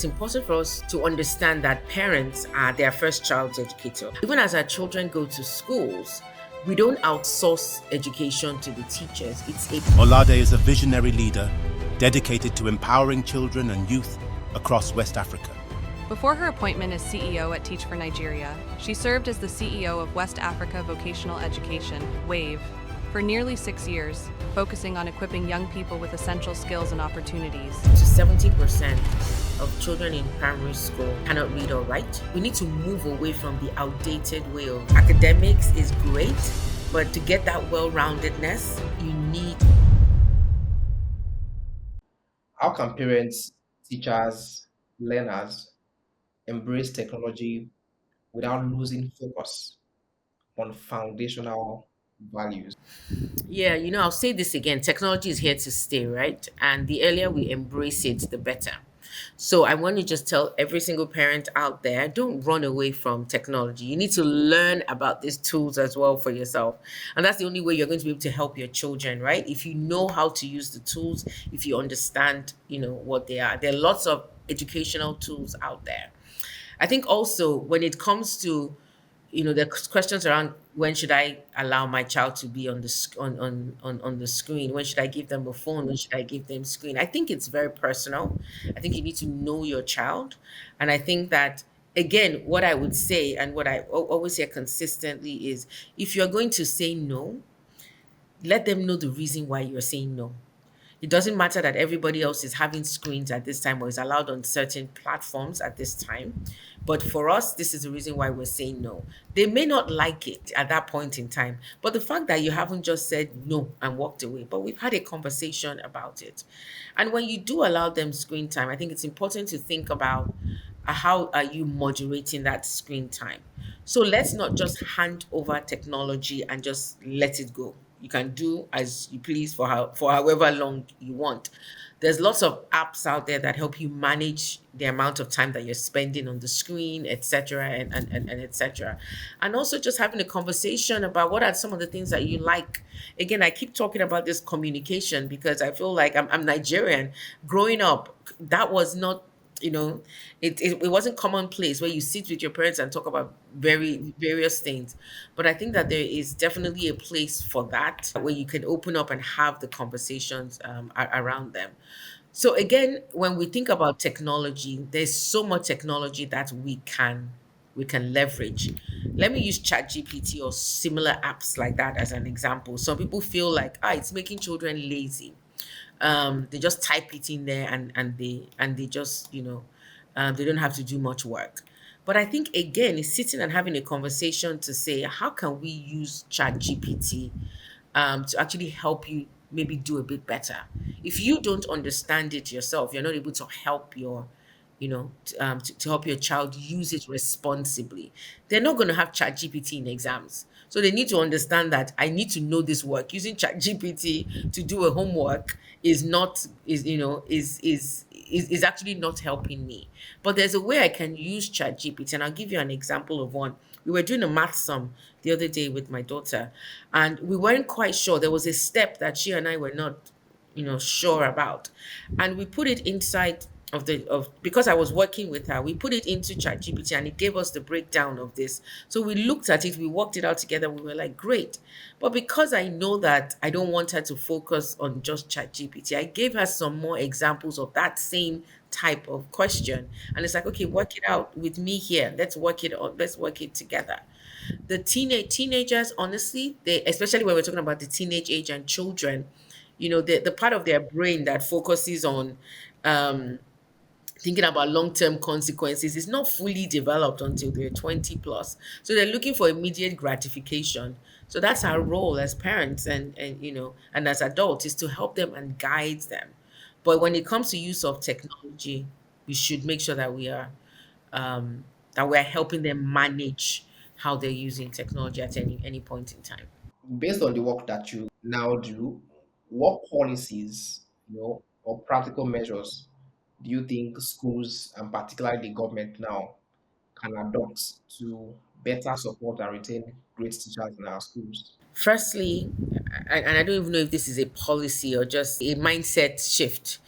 it's important for us to understand that parents are their first child's educator. Even as our children go to schools, we don't outsource education to the teachers. It's a Molade is a visionary leader dedicated to empowering children and youth across West Africa. Before her appointment as CEO at Teach for Nigeria, she served as the CEO of West Africa Vocational Education, WAVE, for nearly 6 years, focusing on equipping young people with essential skills and opportunities. to 70% of children in primary school cannot read or write. We need to move away from the outdated way of academics is great, but to get that well-roundedness, you need. How can parents, teachers, learners embrace technology without losing focus on foundational values? Yeah, I'll say this again. Technology is here to stay, right? And the earlier we embrace it, the better. So I want to just tell every single parent out there, don't run away from technology. You need to learn about these tools as well for yourself. And that's the only way you're going to be able to help your children, right? If you know how to use the tools, if you understand, what they are. There are lots of educational tools out there. I think also when it comes to the questions around when should I allow my child to be on the screen? When should I give them a phone? When should I give them screen? I think it's very personal. I think you need to know your child, and I think that again, what I would say and what I always say consistently is, if you're going to say no, let them know the reason why you're saying no. It doesn't matter that everybody else is having screens at this time or is allowed on certain platforms at this time. But for us, this is the reason why we're saying no. They may not like it at that point in time, but the fact that you haven't just said no and walked away, but we've had a conversation about it. And when you do allow them screen time, I think it's important to think about how are you moderating that screen time. So let's not just hand over technology and just let it go. You can do as you please for however long you want. There's lots of apps out there that help you manage the amount of time that you're spending on the screen, etc., and etc. And also just having a conversation about what are some of the things that you like. Again, I keep talking about this communication because I feel like I'm Nigerian. Growing up, that was not you know it wasn't commonplace where you sit with your parents and talk about very various things, but I think that there is definitely a place for that where you can open up and have the conversations around them. So again, when we think about technology, there's so much technology that we can leverage. Let me use ChatGPT or similar apps like that as an example. Some people feel like it's making children lazy. They just type it in there and they just they don't have to do much work. But I think again, it's sitting and having a conversation to say, how can we use Chat GPT to actually help you maybe do a bit better. If you don't understand it yourself, you're not able to help to help your child use it responsibly. They're not going to have Chat GPT in exams. So they need to understand that I need to know this work. Using Chat GPT to do a homework is not is actually not helping me. But there's a way I can use Chat GPT, and I'll give you an example of one. We were doing a math sum the other day with my daughter, and we weren't quite sure. There was a step that she and I were not sure about, and we put it inside of because I was working with her, we put it into ChatGPT and it gave us the breakdown of this. So we looked at it, we worked it out together, we were like, great. But because I know that I don't want her to focus on just ChatGPT, I gave her some more examples of that same type of question. And it's like, okay, work it out with me here. Let's work it together. The teenagers, honestly, they, especially when we're talking about the teenage age and children, the part of their brain that focuses on um thinking about long-term consequences is not fully developed until they're 20 plus. So they're looking for immediate gratification. So that's our role as parents and as adults, is to help them and guide them. But when it comes to use of technology, we should make sure that we're helping them manage how they're using technology at any point in time. Based on the work that you now do, what policies, or practical measures do you think schools and particularly the government now can adopt to better support and retain great teachers in our schools? Firstly, and I don't even know if this is a policy or just a mindset shift.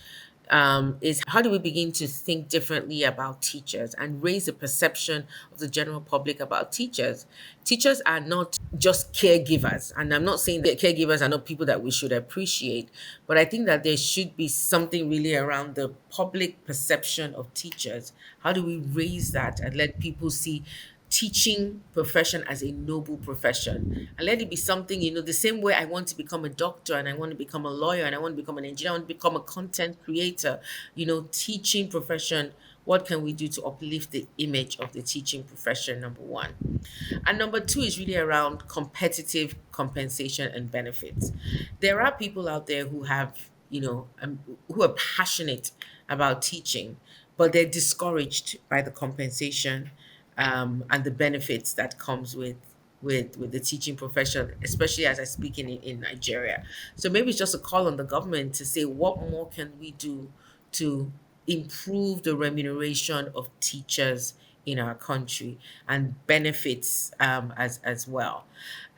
is how do we begin to think differently about teachers and raise the perception of the general public about teachers? Teachers are not just caregivers, and I'm not saying that caregivers are not people that we should appreciate, but I think that there should be something really around the public perception of teachers. How do we raise that and let people see teaching profession as a noble profession, and let it be something, the same way I want to become a doctor and I want to become a lawyer and I want to become an engineer, I want to become a content creator, teaching profession. What can we do to uplift the image of the teaching profession? Number one. And number two is really around competitive compensation and benefits. There are people out there who have, who are passionate about teaching, but they're discouraged by the compensation, and the benefits that comes with the teaching profession, especially as I speak in Nigeria. So maybe it's just a call on the government to say, what more can we do to improve the remuneration of teachers in our country and benefits, as well.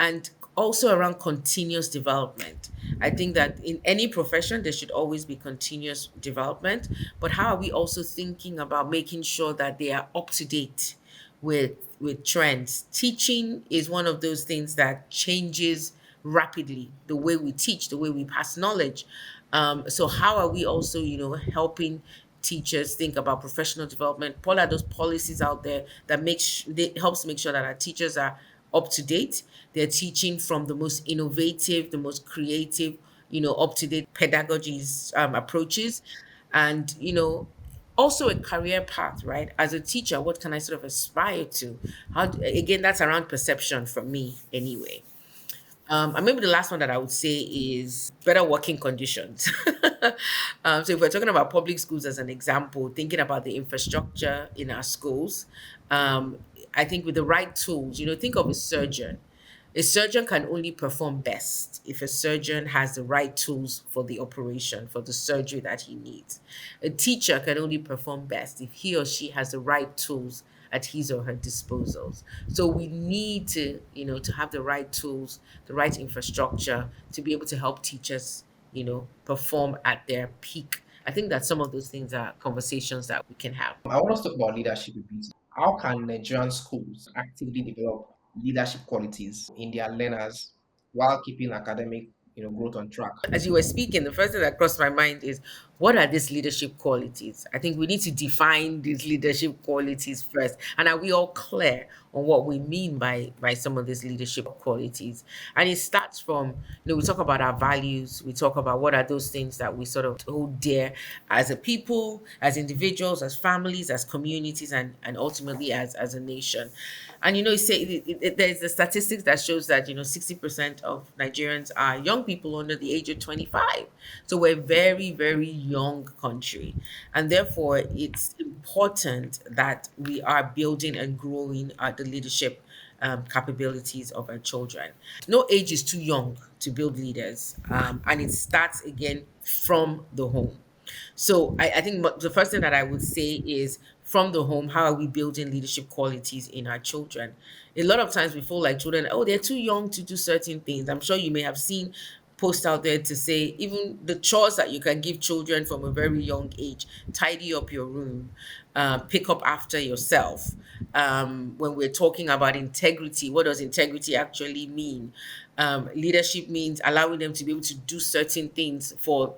And also around continuous development. I think that in any profession, there should always be continuous development. But how are we also thinking about making sure that they are up to date with trends? Teaching is one of those things that changes rapidly, the way we teach, the way we pass knowledge. So how are we also, helping teachers think about professional development? What are those policies out there that helps make sure that our teachers are up to date? They're teaching from the most innovative, the most creative, up to date pedagogies, approaches, and also a career path, right? As a teacher, what can I sort of aspire to? Again, that's around perception for me anyway. And maybe the last one that I would say is better working conditions. So if we're talking about public schools as an example, thinking about the infrastructure in our schools, I think with the right tools, think of a surgeon. A surgeon can only perform best if a surgeon has the right tools for the operation, for the surgery that he needs. A teacher can only perform best if he or she has the right tools at his or her disposals. So we need to have the right tools, the right infrastructure to be able to help teachers, perform at their peak. I think that some of those things are conversations that we can have. I want us to talk about leadership a bit. How can Nigerian schools actively develop leadership qualities in their learners while keeping academic, growth on track? As you were speaking, the first thing that crossed my mind is, what are these leadership qualities? I think we need to define these leadership qualities first. And are we all clear on what we mean by some of these leadership qualities? And it starts from, we talk about our values, we talk about what are those things that we sort of hold dear as a people, as individuals, as families, as communities, and ultimately as a nation. And there's the statistics that shows that 60% of Nigerians are young people under the age of 25. So we're a very, very young country, and therefore it's important that we are building and growing the leadership capabilities of our children. No age is too young to build leaders, and it starts again from the home. So I think the first thing that I would say is, from the home, how are we building leadership qualities in our children? A lot of times we feel like children, oh, they're too young to do certain things. I'm sure you may have seen posts out there to say even the chores that you can give children from a very young age: tidy up your room, pick up after yourself. When we're talking about integrity, what does integrity actually mean? Leadership means allowing them to be able to do certain things for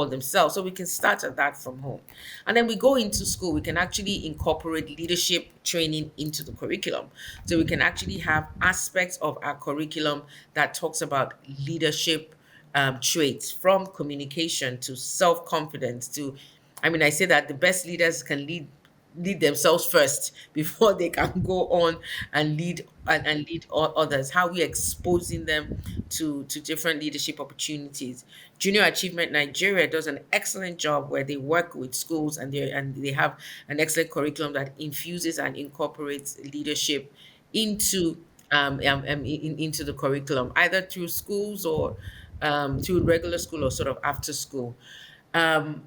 themselves. So we can start at that from home. And then we go into school, we can actually incorporate leadership training into the curriculum. So we can actually have aspects of our curriculum that talks about leadership traits, from communication to self-confidence to, I mean, I say that the best leaders can lead themselves first before they can go on and lead others. How we exposing them to different leadership opportunities. Junior Achievement Nigeria does an excellent job where they work with schools, and they have an excellent curriculum that infuses and incorporates leadership into into the curriculum, either through schools or through regular school or sort of after school. Um,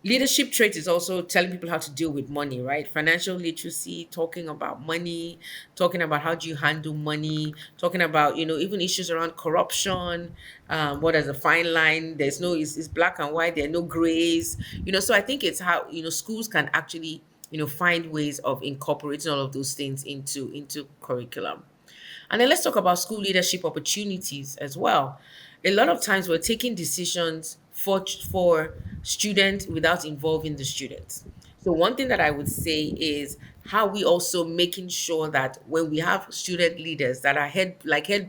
Leadership trait is also telling people how to deal with money, right? Financial literacy, talking about money, talking about how do you handle money, talking about, even issues around corruption. What is a fine line? There's no, it's black and white, there are no grays. So I think it's how, schools can actually, find ways of incorporating all of those things into curriculum. And then let's talk about school leadership opportunities as well. A lot of times we're taking decisions for students without involving the students. So one thing that I would say is how we also making sure that when we have student leaders that are head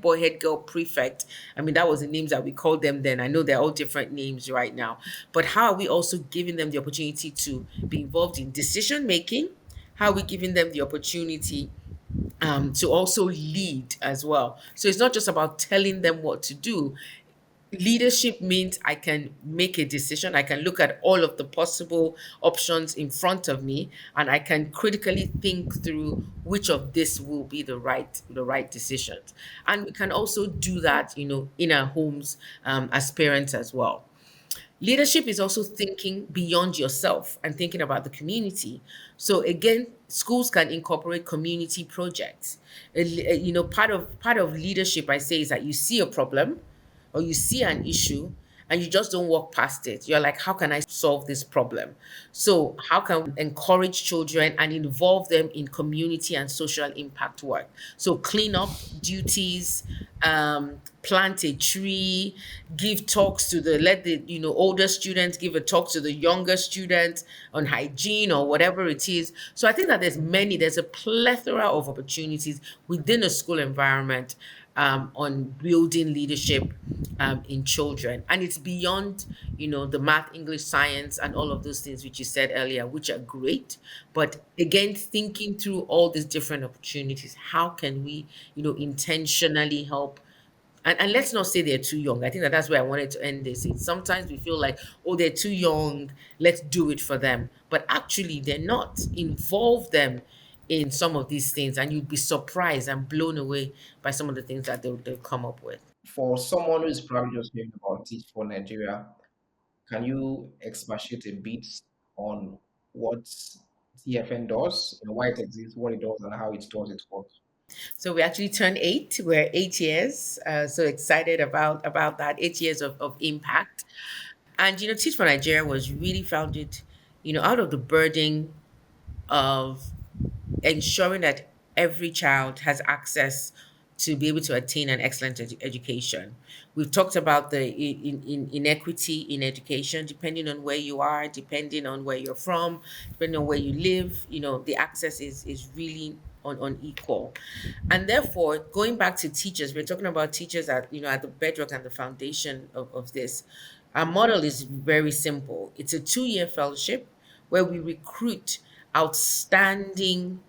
boy, head girl, prefect. I mean, that was the names that we called them then. I know they're all different names right now. But how are we also giving them the opportunity to be involved in decision making? How are we giving them the opportunity to also lead as well? So it's not just about telling them what to do. Leadership means I can make a decision, I can look at all of the possible options in front of me, and I can critically think through which of this will be the right decisions. And we can also do that, in our homes, as parents as well. Leadership is also thinking beyond yourself and thinking about the community. So again, schools can incorporate community projects. Part of leadership, I say, is that you see a problem or you see an issue and you just don't walk past it. You're like, how can I solve this problem? So, how can we encourage children and involve them in community and social impact work? So, clean up duties, plant a tree, give talks to let the older students give a talk to the younger students on hygiene or whatever it is. So I think that there's a plethora of opportunities within a school environment, on building leadership, in children. And it's beyond, the math, English, science, and all of those things which you said earlier, which are great. But again, thinking through all these different opportunities, how can we, intentionally help? And let's not say they're too young. I think that that's where I wanted to end this. Sometimes we feel like, oh, they're too young, let's do it for them. But actually, they're not. Involve them in some of these things, and you'd be surprised and blown away by some of the things that they'll come up with. For someone who is probably just hearing about Teach for Nigeria, can you expatiate a bit on what TFN does, and why it exists, what it does, and how it does its work? So we actually turned 8. We're 8 years. So excited about that 8 years of impact. And Teach for Nigeria was really founded, out of the burden of ensuring that every child has access to be able to attain an excellent education. We've talked about the inequity in education, depending on where you are, depending on where you're from, depending on where you live. The access is really unequal. And therefore, going back to teachers, we're talking about teachers at the bedrock and the foundation of this. Our model is very simple. It's a 2-year fellowship where we recruit outstanding,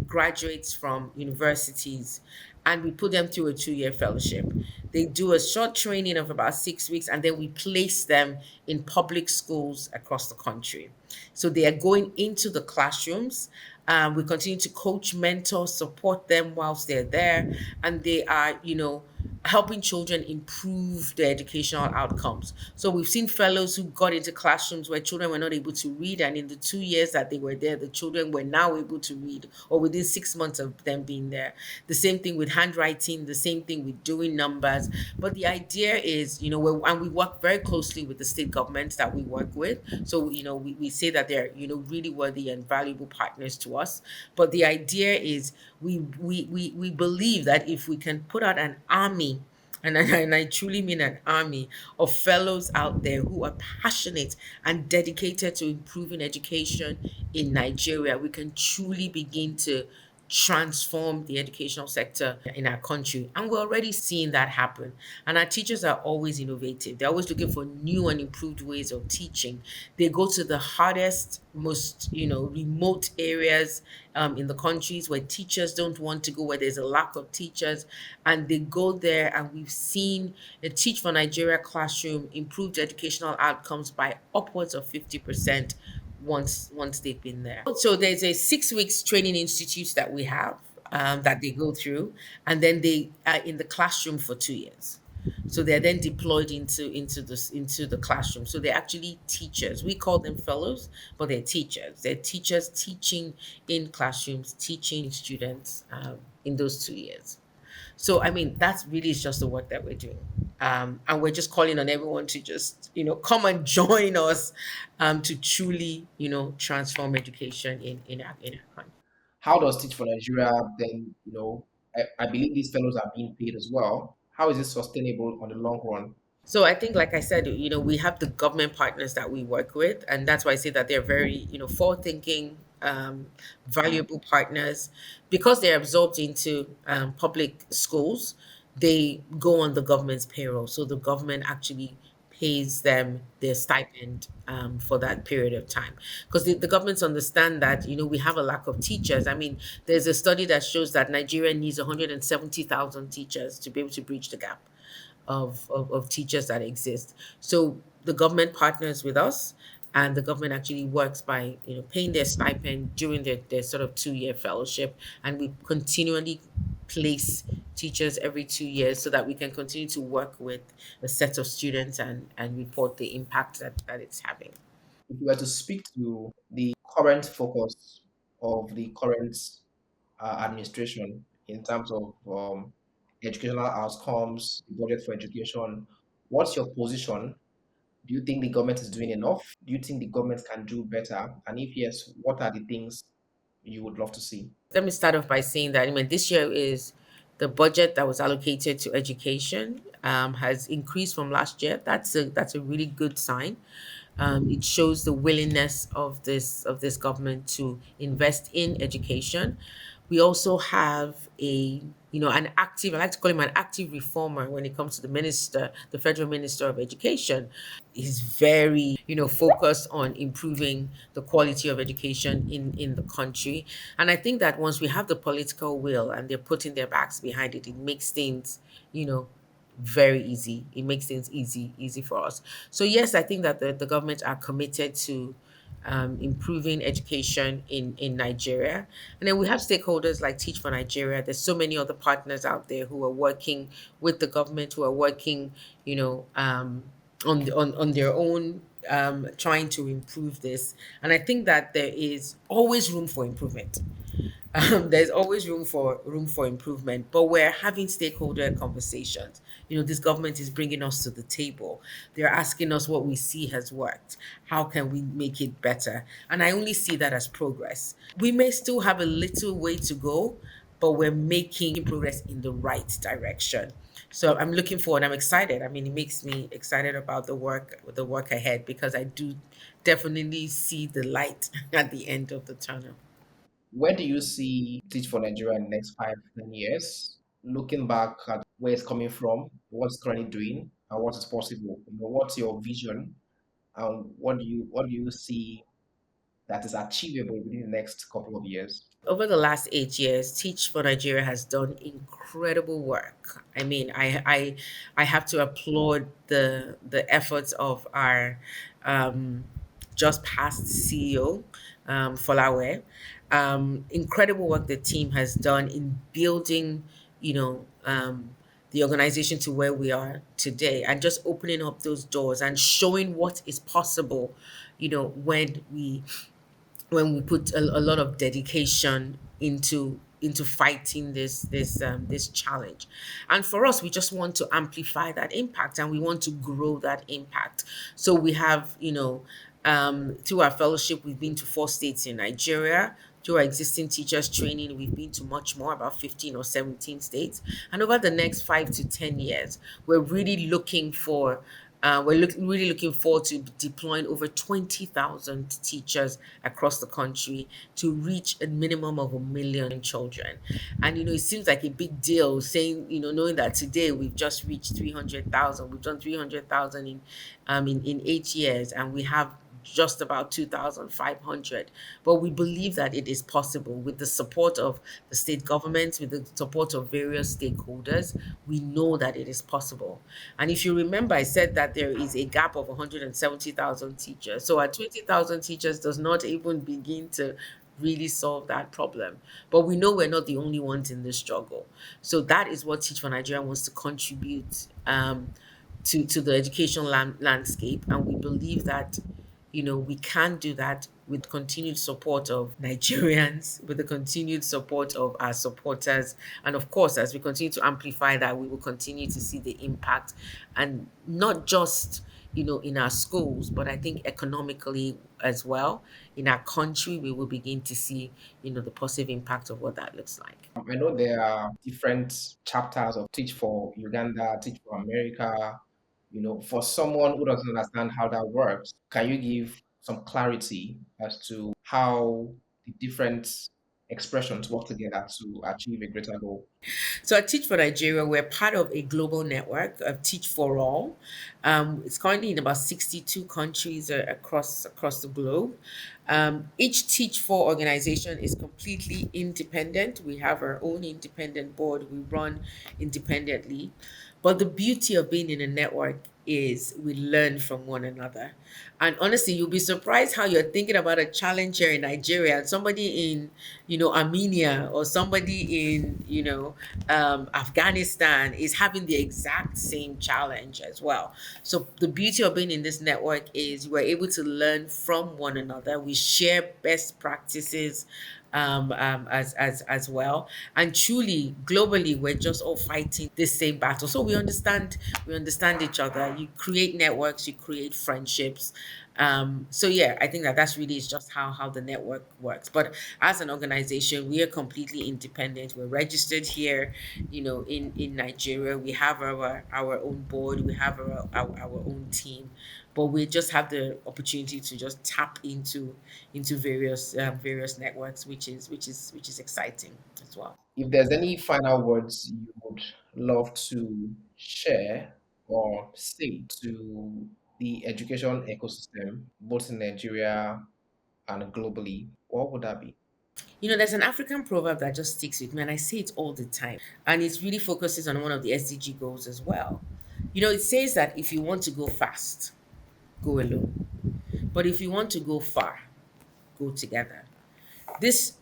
graduates from universities, and we put them through a 2-year fellowship. They do a short training of about 6 weeks, and then we place them in public schools across the country. So they are going into the classrooms. We continue to coach, mentor, support them whilst they're there, and they are, helping children improve their educational outcomes. So we've seen fellows who got into classrooms where children were not able to read, and in the 2 years that they were there, the children were now able to read, or within 6 months of them being there. The same thing with handwriting, the same thing with doing numbers. But the idea is, and we work very closely with the state governments that we work with. So, we say that they're, really worthy and valuable partners to us. But the idea is we believe that if we can put out an army, and I truly mean an army of fellows out there who are passionate and dedicated to improving education in Nigeria, we can truly begin to transform the educational sector in our country. And we're already seeing that happen. And our teachers are always innovative. They're always looking for new and improved ways of teaching. They go to the hardest, most, remote areas, in the countries where teachers don't want to go, where there's a lack of teachers. And they go there, and we've seen the Teach for Nigeria classroom improved educational outcomes by upwards of 50% once they've been there. So there's a 6 weeks training institute that we have, that they go through, and then they are in the classroom for 2 years. So they're then deployed into the classroom. So they're actually teachers. We call them fellows, but they're teachers. They're teachers teaching in classrooms, teaching students in those 2 years. So I mean, that's really is just the work that we're doing, and we're just calling on everyone to just come and join us, to truly transform education in our country. How does Teach for Nigeria then, I believe these fellows are being paid as well. How is it sustainable on the long run? So I think, like I said, we have the government partners that we work with, and that's why I say that they're very, forward-thinking, valuable partners, because they're absorbed into public schools. They go on the government's payroll, so the government actually pays them their stipend for that period of time, because the governments understand that we have a lack of teachers. I mean, there's a study that shows that Nigeria needs 170,000 teachers to be able to bridge the gap of teachers that exist. So the government partners with us, and the government actually works by paying their stipend during their sort of 2 year fellowship, and we continually place teachers every 2 years so that we can continue to work with a set of students and report the impact that it's having. If you were to speak to the current focus of the current administration in terms of educational outcomes, the budget for education, what's your position? Do you think the government is doing enough? Do you think the government can do better? And if yes, what are the things you would love to see? Let me start off by saying that, I mean, this year is the budget that was allocated to education has increased from last year. That's a really good sign. It shows the willingness of this government to invest in education. We also have an active, I like to call him an active reformer when it comes to the federal minister of education. He's very, focused on improving the quality of education in the country. And I think that once we have the political will and they're putting their backs behind it, it makes things, you know, very easy. It makes things easy for us. So yes, I think that the government are committed to improving education in Nigeria. And then we have stakeholders like Teach for Nigeria. There's so many other partners out there who are working with the government, who are working, on their own, trying to improve this. And I think that there is always room for improvement. There's always room for improvement, but we're having stakeholder conversations. This government is bringing us to the table. They're asking us what we see has worked. How can we make it better? And I only see that as progress. We may still have a little way to go, but we're making progress in the right direction. So I'm looking forward. I'm excited. I mean, it makes me excited about the work ahead, because I do definitely see the light at the end of the tunnel. Where do you see Teach for Nigeria in the next 5, 10 years? Looking back at where it's coming from, what's currently doing, and what is possible. What's your vision, and what do you see that is achievable within the next couple of years? Over the last 8 years, Teach for Nigeria has done incredible work. I mean, I have to applaud the efforts of our just past CEO, Folawe. Incredible work the team has done in building, the organization to where we are today, and just opening up those doors and showing what is possible, when we put a lot of dedication into fighting this challenge. And for us, we just want to amplify that impact, and we want to grow that impact. So we have, through our fellowship, we've been to 4 states in Nigeria. Through our existing teachers training, we've been to much more, about 15 or 17 states. And over the next 5 to 10 years, we're really looking for really looking forward to deploying over 20,000 teachers across the country to reach a minimum of 1 million children. And it seems like a big deal saying, knowing that today we've just reached 300,000. We've done 300,000 in 8 years, and we have just about 2,500. But we believe that it is possible with the support of the state governments, with the support of various stakeholders. We know that it is possible. And if you remember, I said that there is a gap of 170,000 teachers. So our 20,000 teachers does not even begin to really solve that problem. But we know we're not the only ones in this struggle. So that is what Teach for Nigeria wants to contribute to the education landscape. And we believe that, we can do that with continued support of Nigerians, with the continued support of our supporters. And of course, as we continue to amplify that, we will continue to see the impact, and not just, in our schools, but I think economically as well. In our country, we will begin to see, the positive impact of what that looks like. I know there are different chapters of Teach for Uganda, Teach for America. For someone who doesn't understand how that works, can you give some clarity as to how the different expressions work together to achieve a greater goal? So at Teach for Nigeria, we're part of a global network of Teach for All. It's currently in about 62 countries across the globe. Each Teach for organization is completely independent. We have our own independent board. We run independently. But the beauty of being in a network is we learn from one another. And honestly, you'll be surprised how you're thinking about a challenge here in Nigeria, and somebody in, Armenia, or somebody in, Afghanistan is having the exact same challenge as well. So the beauty of being in this network is we're able to learn from one another. We share best practices as well. And truly, globally, we're just all fighting this same battle. So we understand each other. You create networks, you create friendships. So yeah, I think that that's really is just how the network works. But as an organization, we are completely independent. We're registered here, in Nigeria. We have our own board. We have our own team, but we just have the opportunity to just tap into various networks, which is exciting as well. If there's any final words you would love to share or say to the education ecosystem, both in Nigeria and globally, what would that be? There's an African proverb that just sticks with me, and I say it all the time, and it really focuses on one of the SDG goals as well. It says that if you want to go fast, go alone, but if you want to go far, go together. This,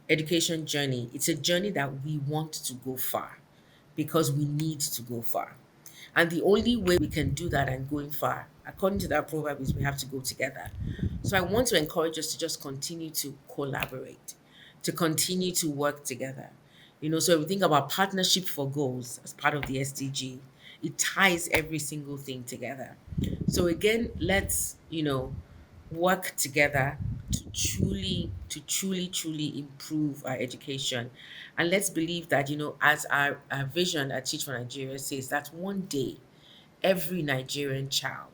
education journey, it's a journey that we want to go far, because we need to go far. And the only way we can do that and going far, according to that proverb, is we have to go together. So I want to encourage us to just continue to collaborate, to continue to work together. So if we think about partnership for goals as part of the SDG, it ties every single thing together. So again, let's, work together to truly improve our education. And let's believe that, as our vision at Teach for Nigeria says, that one day every Nigerian child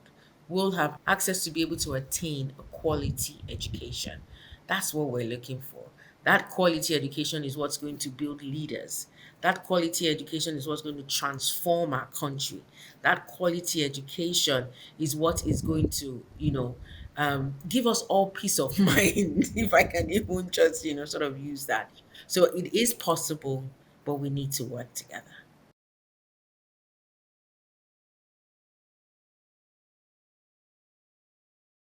will have access to be able to attain a quality education. That's what we're looking for. That quality education is what's going to build leaders. That quality education is what's going to transform our country. That quality education is what is going to, give us all peace of mind, if I can even just, sort of use that. So it is possible, but we need to work together.